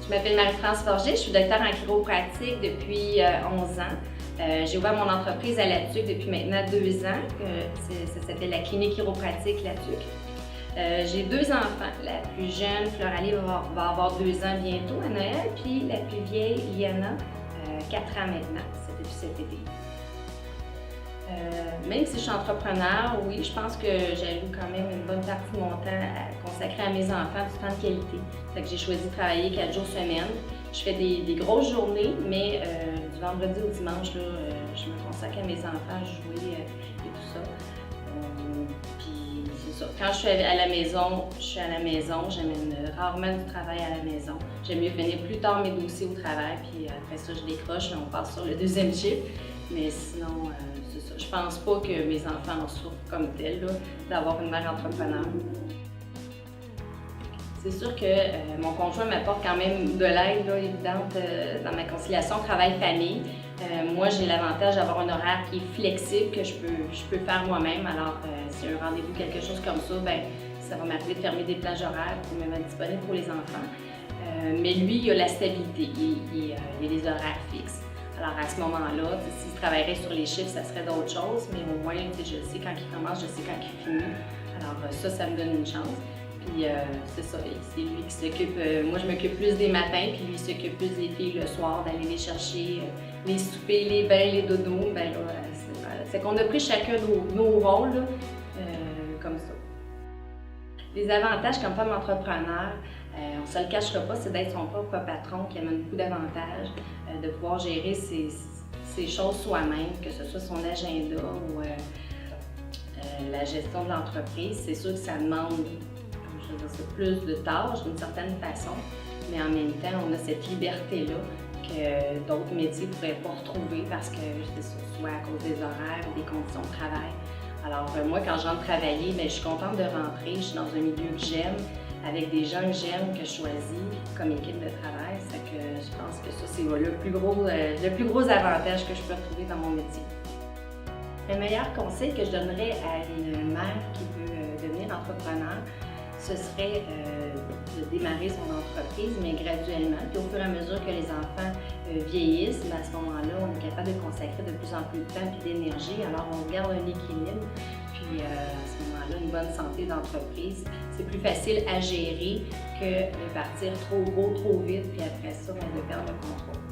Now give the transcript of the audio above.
Je m'appelle Marie-France Forget, je suis docteure en chiropratique depuis 11 ans. J'ai ouvert mon entreprise à Latuc depuis maintenant 2 ans. Ça s'appelle la clinique chiropratique Latuc. J'ai 2 enfants. La plus jeune, Floralie, va avoir 2 ans bientôt à Noël, puis la plus vieille, Liana, 4 ans maintenant, c'est depuis cet été. Même si je suis entrepreneur, oui, je pense que j'alloue quand même une bonne partie de mon temps à consacrer à mes enfants du temps de qualité. Fait que j'ai choisi de travailler 4 jours semaine. Je fais des grosses journées, mais du vendredi au dimanche, là, je me consacre à mes enfants, jouer et tout ça. Puis c'est ça. Quand je suis à la maison, je suis à la maison. J'amène rarement du travail à la maison. J'aime mieux finir plus tard mes dossiers au travail, puis après ça, je décroche et on passe sur le deuxième chiffre. Mais sinon, c'est ça. Je pense pas que mes enfants en souffrent comme tel, d'avoir une mère entrepreneur. C'est sûr que mon conjoint m'apporte quand même de l'aide évidente dans ma conciliation travail-famille. Moi, j'ai l'avantage d'avoir un horaire qui est flexible, que je peux faire moi-même. Alors, s'il y a un rendez-vous, quelque chose comme ça, ben ça va m'arriver de fermer des plages horaires pour me mettre disponible pour les enfants. Mais lui, il a la stabilité, il a des horaires fixes. Alors à ce moment-là, s'il travaillerait sur les chiffres, ça serait d'autres choses, mais au moins, je sais quand il commence, je sais quand il finit. Alors ça me donne une chance. Puis c'est ça, c'est lui qui s'occupe. Moi, je m'occupe plus des matins, puis lui il s'occupe plus des filles le soir, d'aller les chercher, les soupers, les bains, les dodos. Ben là, c'est qu'on a pris chacun nos rôles là, comme ça. Les avantages comme femme entrepreneur, on ne se le cachera pas, c'est d'être son propre patron qui amène beaucoup d'avantages, de pouvoir gérer ses choses soi-même, que ce soit son agenda ou la gestion de l'entreprise. C'est sûr que ça demande plus de tâches d'une certaine façon, mais en même temps, on a cette liberté-là que d'autres métiers ne pourraient pas retrouver parce que c'est soit à cause des horaires ou des conditions de travail. Alors moi, quand je rentre travailler, bien, je suis contente de rentrer, je suis dans un milieu que j'aime, avec des gens que j'aime, que je choisis comme équipe de travail. C'est que je pense que ça, c'est le plus gros avantage que je peux retrouver dans mon métier. Le meilleur conseil que je donnerais à une mère qui veut devenir entrepreneur, ce serait de démarrer son entreprise, mais graduellement. Puis au fur et à mesure que les enfants vieillissent, à ce moment-là, on est capable de consacrer de plus en plus de temps et d'énergie. Alors on garde un équilibre. Puis à ce moment-là, une bonne santé d'entreprise, c'est plus facile à gérer que de partir trop gros, trop vite, puis après ça, on de perdre le contrôle.